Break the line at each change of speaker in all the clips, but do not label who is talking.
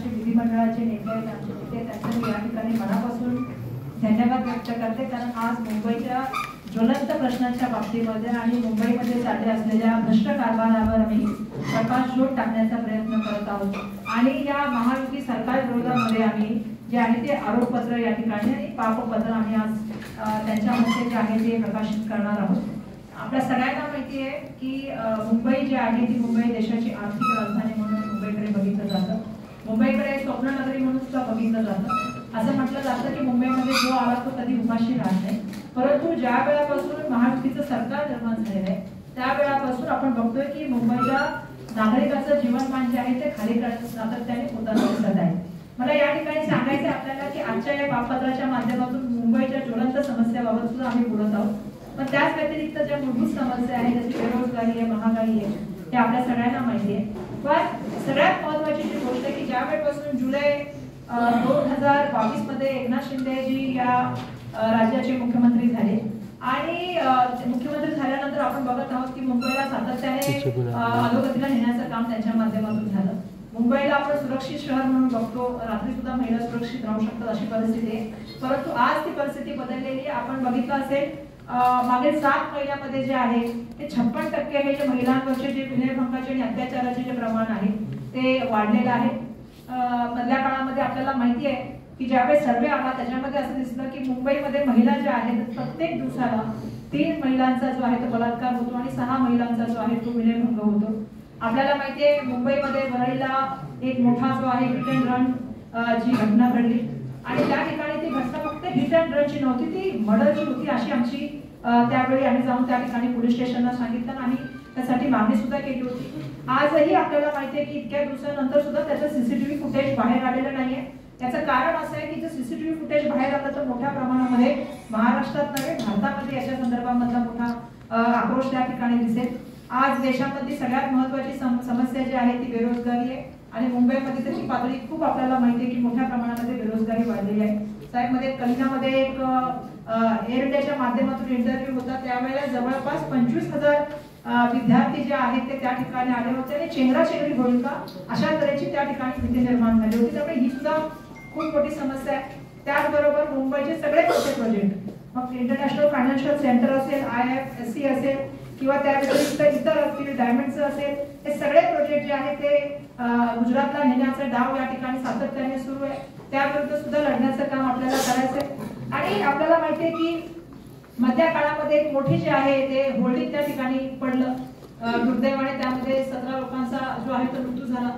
आमचे विधिमंडळाचे नेते आहेत, आमचे नेते, त्यांचं मी या ठिकाणी मनापासून धन्यवाद व्यक्त करते. कारण आज मुंबईच्या ज्वलंत प्रश्नांच्या बाबतीमध्ये आणि मुंबईमध्ये चालले असलेल्या भ्रष्ट कारभारावर आम्ही प्रकाशझोत टाकण्याचा प्रयत्न करत आहोत. आणि या महायुती सरकार विरोधामध्ये आम्ही जे आहे ते आरोपपत्र या ठिकाणी आणि पापपत्र आम्ही आज त्यांच्या हस्ते जे आहे ते प्रकाशित करणार आहोत. आपल्या सगळ्यांना माहिती आहे की मुंबई जी आहे ती मुंबई देशाची आर्थिक राजधानी म्हणून मुंबईकडे बघितलं जातं. मुंबईकडे स्वप्ननगरी म्हणून सुद्धा बघितलं जातं. असं म्हटलं जातं की मुंबईमध्ये जो आला तो कधी उपाशी राहत नाही. परंतु ज्या वेळापासून महायुतीचं सरकार निर्माण झालेलं आहे त्या वेळापासून आपण बघतोय की मुंबईच्या नागरिकांचं जीवनमान जे आहे ते खाली सातत्याने होताना दिसत आहे. मला या ठिकाणी सांगायचं आपल्याला की आजच्या या पापपत्राच्या माध्यमातून मुंबईच्या ज्वलंत समस्याबाबत सुद्धा आम्ही बोलत आहोत. पण त्याच व्यतिरिक्त ज्या मूलभूत समस्या आहेत जशी बेरोजगारी आहे, महागाई आहे, हे आपल्या सगळ्यांना माहिती आहे. पण सगळ्यात महत्वाची जी गोष्ट आहे की ज्या वेळेपासून जुलै 2022 मध्ये एकनाथ शिंदे जी या राज्याचे मुख्यमंत्री झाले आणि मुख्यमंत्री झाल्यानंतर आपण बघत आहोत की मुंबईला सातत्याने अधोगतीला नेण्याचं काम त्यांच्या माध्यमातून झालं. मुंबईला आपण सुरक्षित शहर म्हणून बघतो, रात्री सुद्धा महिला सुरक्षित राहू शकतात अशी परिस्थिती आहे. परंतु आज ती परिस्थिती बदललेली आहे. आपण बघितलं असेल मागील 7 महिन्यामध्ये जे आहे ते 56% हे जे महिलांवरचे जे विनयभंगाचे आणि अत्याचाराचे जे प्रमाण आहे ते वाढलेलं आहे. मधल्या काळामध्ये आपल्याला माहिती आहे की ज्यावेळेस सर्वे आला त्याच्यामध्ये असं दिसलं की मुंबईमध्ये महिला ज्या आहेत प्रत्येक दिवसाला 3 महिलांचा जो आहे तो बलात्कार होतो आणि 6 महिलांचा जो आहे तो विनयभंग होतो. आपल्याला माहिती आहे मुंबईमध्ये वरळीला एक मोठा जो आहे हिट अँड रन जी घटना घडली आणि त्या ठिकाणी ती घटना फक्त हिट अँड रनची नव्हती, ती मर्डरची होती अशी आमची त्यावेळी आम्ही जाऊन त्या ठिकाणी पोलीस स्टेशनला सांगितलं आणि त्यासाठी मागणी सुद्धा केली होती. आजही आपल्याला माहिती आहे की इतक्या दिवसानंतर सुद्धा त्याचं सीसीटीव्ही फुटेज बाहेर आलेलं नाहीये. याचं कारण असं आहे की जर सीसीटीव्ही फुटेज बाहेर आलं तर मोठ्या प्रमाणामध्ये महाराष्ट्रात नव्हे भारतामध्ये याच्या संदर्भामधला मोठा आक्रोश त्या ठिकाणी दिसेल. आज देशामधली सगळ्यात महत्वाची समस्या जी आहे ती बेरोजगारी आहे आणि मुंबईमध्ये त्याची पातळी खूप आपल्याला माहिती आहे की मोठ्या प्रमाणामध्ये बेरोजगारी वाढलेली आहे. साहेब मध्ये कलिनामध्ये एक एअर इंडियाच्या माध्यमातून इंटरव्ह्यू होता त्यावेळेला जवळपास 25,000 विद्यार्थी जे आहेत ते त्या ठिकाणी आले होते आणि चेंगराचेंगरी होईल का अशा तऱ्हेची त्या ठिकाणी भीती निर्माण झाली होती. त्यामुळे ही सुद्धा खूप मोठी समस्या आहे. त्याचबरोबर मुंबईचे सगळे प्रोजेक्ट मग इंटरनॅशनल फायनान्शियल सेंटर असेल, IFSC असेल किंवा त्या व्यतिरिक्त इतर असतील, डायमंडचं असेल, हे सगळे प्रोजेक्ट जे आहेत ते गुजरातला नेण्याचा डाव या ठिकाणी सातत्याने सुरू आहे. त्याविरुद्ध सुद्धा लढण्याचं काम आपल्याला करायचंय. आणि आपल्याला माहिती आहे की मधल्या काळामध्ये एक मोठी जे आहे ते होल्डिंग त्या ठिकाणी पडलं. दुर्दैवाने त्यामध्ये 17 लोकांचा जो आहे तो मृत्यू झाला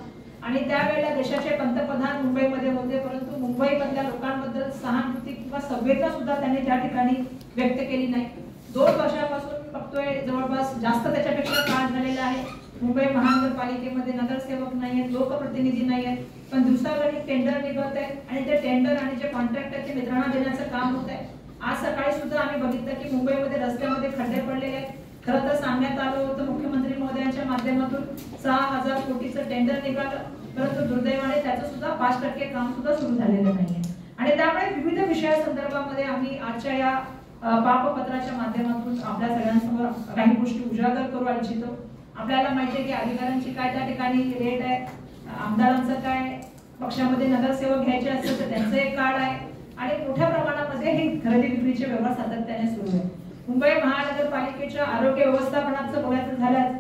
आणि त्यावेळेला देशाचे पंतप्रधान मुंबईमध्ये होते. परंतु मुंबईमधल्या लोकांबद्दल सहानुभूती किंवा संवेदना सुद्धा त्यांनी त्या ठिकाणी व्यक्त केली नाही. 2 वर्षापासून बघतोय जवळपास जास्त त्याच्यापेक्षा काळ झालेला आहे. मुंबई महानगरपालिकेमध्ये नगरसेवक नाही आहेत, लोकप्रतिनिधी नाही आहेत, पण दिवसागणिक टेंडर निघत आहेत आणि ते टेंडर आणि जे कॉन्ट्रॅक्ट आहेत ते मित्रांना देण्याचं काम होत आहे. आज सकाळी सुद्धा आम्ही बघितलं की मुंबईमध्ये रस्त्यामध्ये खड्डे पडलेले आहेत. खरं तर सांगण्यात आलं होतं मुख्यमंत्री महोदयांच्या माध्यमातून 6,000 कोटीचं टेंडर निघालं, परंतु दुर्दैवाने त्याचं सुद्धा 5% काम सुद्धा सुरू झालेलं नाहीये. आणि त्यामुळे विविध विषयासंदर्भामध्ये आम्ही आजच्या या पापपत्राच्या माध्यमातून आपल्या सगळ्यांसमोर काही गोष्टी उजागर करू इच्छितो. आपल्याला माहिती आहे की अधिकाऱ्यांची काय त्या ठिकाणी रेट आहे, आमदारांचं काय, पक्षामध्ये नगरसेवक घ्यायचे असेल तर त्यांचं एक कार्ड आहे आणि मोठ्या प्रमाणामध्ये हे खरेदी विक्रीचे व्यवहार सातत्याने सुरू आहे. मुंबई महानगरपालिकेच्या आरोग्य व्यवस्थापनाचं बोलायचं झाल्यास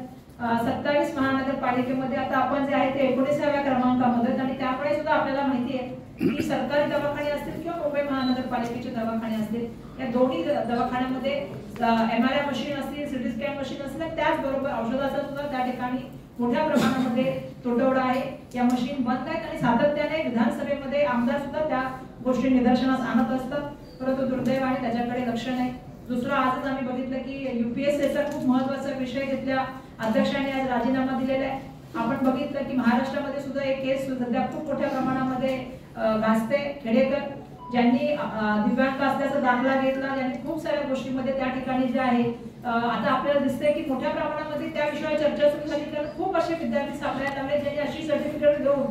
27 महानगरपालिकेमध्ये आता आपण जे आहे ते 19व्या क्रमांकामध्ये आणि त्यामुळे सुद्धा आपल्याला माहिती आहे की सरकारी दवाखाने असतील किंवा मुंबई महानगरपालिकेचे दवाखाने असतील, या दोन्ही दवाखान्यामध्ये MRI मशीन असतील, सिटी स्कॅन मशीन असतील, त्याचबरोबर औषधाचा सुद्धा त्या ठिकाणी मोठ्या प्रमाणामध्ये तुटवडा आहे. या मशीन बंद आहेत आणि सातत्याने विधानसभेमध्ये आमदार सुद्धा त्या गोष्टी निदर्शनास आणत असतात, परंतु दुर्दैवाने त्याच्याकडे लक्ष नाही. दुसरं आजच आम्ही बघितलं की UPSCचा खूप महत्वाचा विषय तिथल्या अध्यक्षांनी आज राजीनामा दिलेला आहे. आपण बघितलं की महाराष्ट्रामध्ये सुद्धा एक केस सध्या खूप मोठ्या प्रमाणामध्ये गाजते. खेडेकर ज्यांनी दिव्यांग असल्याचा दाखला घेतला, ज्यांनी खूप साऱ्या गोष्टीमध्ये त्या ठिकाणी जे आहे आता आपल्याला दिसतंय की मोठ्या प्रमाणामध्ये त्या विषयावर चर्चा सुरू झाली. कारण खूप असे विद्यार्थी सापडण्यात आले ज्यांनी अशी सर्टिफिकेट घेऊन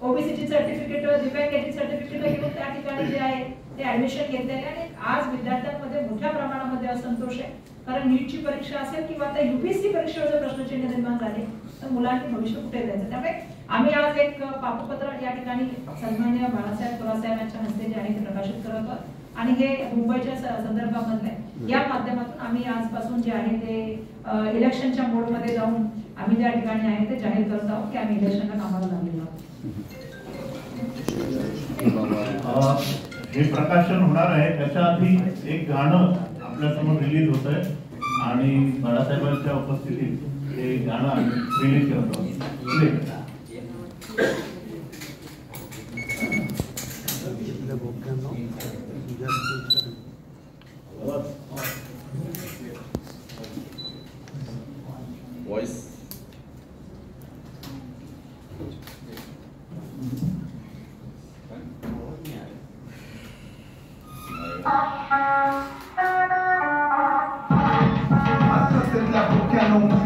OBCची सर्टिफिकेट, दिव्यांगाची सर्टिफिकेट घेऊन त्या ठिकाणी जे आहे ते ऍडमिशन घेतलेले आणि आज विद्यार्थ्यांमध्ये मोठ्या प्रमाणामध्ये असंतोष आहे. कारण नीटची परीक्षा असेल किंवा आता UPSC परीक्षेवर जर प्रश्नचिन्ह निर्माण झाले तर मुलांचे भविष्य कुठे जायचं. त्यामुळे आम्ही आज एक पापपत्र या ठिकाणी सन्माननीय बाळासाहेब थोरात यांच्या हस्ते जे आहे ते प्रकाशित करत आहोत आणि हे मुंबईच्या संदर्भामधले या माध्यमातून आम्ही आजपासून जे आहे ते इलेक्शनच्या मोडमध्ये जाऊन आम्ही ज्या ठिकाणी आहे ते जाहीर करत आहोत की आम्ही इलेक्शनला कामाला लागलेलो आहोत.
हे प्रकाशन होणार आहे त्याच्या आधी एक गाणं आपल्या समोर रिलीज होत आहे आणि बाळासाहेबांच्या उपस्थितीत हे गाणं रिलीज करतो.
Voice.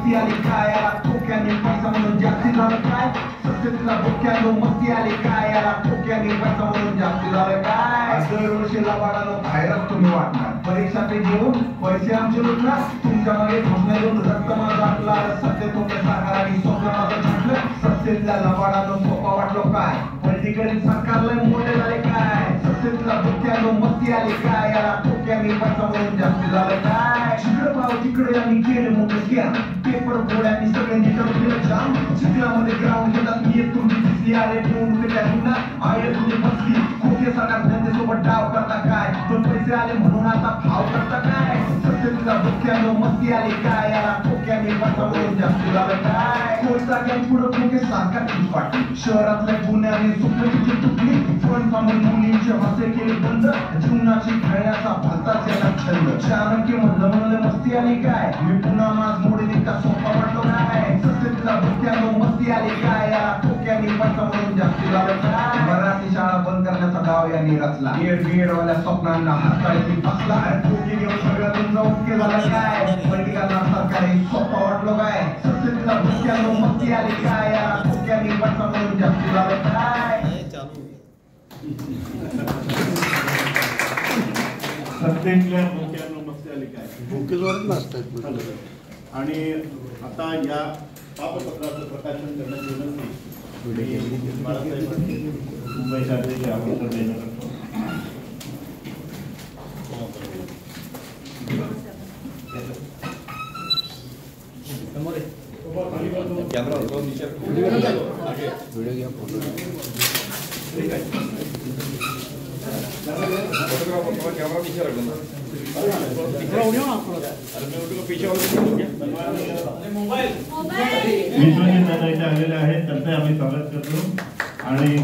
मस्ती आली काय याला ठोक्याने पैसा म्हणून जास्ती झालं काय सत्तेतला बोक्यानो मस्ती आली काय याला ठोक्याने पैसा म्हणून जास्ती झालं काय दरवर्षी लबाडानो बाहेरच तुम्ही वाटणार परीक्षा ते घेऊन पैसे आमचे लुटणार तुमच्या मागे घोषणेतून रक्त माझा आपला सत्य तुमच्या सरकाराने स्वप्न माझं छाटलं सत्तेतल्या लबाडानो सोपा वाटलो काय पॉलिटिकल सरकारला मोठे झाले काय सत्तेतला बोक्यानो मस्ती आली काय याला ठोक्याने पैसा म्हणून जास्ती झालं काय जिकडे पाव तिकडे आम्ही केलं मोठं स्कॅम पेपर गोळ्यांनी सगळ्यांनी केलं जाम चिखलामध्ये ग्राउंड घेतात मी एक तुमची दिसली आले निवडणुकीच्या हिंडात आले तुम्ही बसली खोके सरकार जनतेसोबत डाव करता काय दोन पैसे आले म्हणून आता भाव करता काय सत्तेतला बोक्यानो मस्ती आली काय याला ठोक्याने पैसा म्हणून जास्ती झालं काय कोणता गेम पुढं खोके सारखा ठीक वाटली शहरातल्या गुन्ह्याने सुप्रीमची तुटली पण थांबून मुलींचे हसे केले बंद जीवनाची खेळण्याचा भलताच याला छंद चाणक्य म्हणलं मस्ती आली काय मी पुन्हा माझ मोडीने का सोपा वाटलो काय सत्तेतला बोक्यानो मस्ती आली काय याला ठोक्याने पैसा म्हणून जास्ती झालं काय मराठी शाळा बंद करण्याचा डाव यांनी रचला बीएड वाल्या स्वप्नांना हाताळी बसला ठोकी घेऊन सगळं तुमचं ओके झालं काय पॉलिटिकलला सरकारी सोपा वाटलो काय सत्तेतला बोक्यानो मस्ती आली काय याला ठोक्याने पैसा म्हणून जास्ती झालं काय
सत्तेतल्या बोक्यानो मस्ती आली काय आणि आता या पापपत्राचं प्रकाशन करण्याची विनंती बाळासाहेबांनी मुंबई शाखेचे आमंत्रण देणं करतो. विश्वजित दादा इथे आलेले आहेत त्यांचे आम्ही स्वागत करतो आणि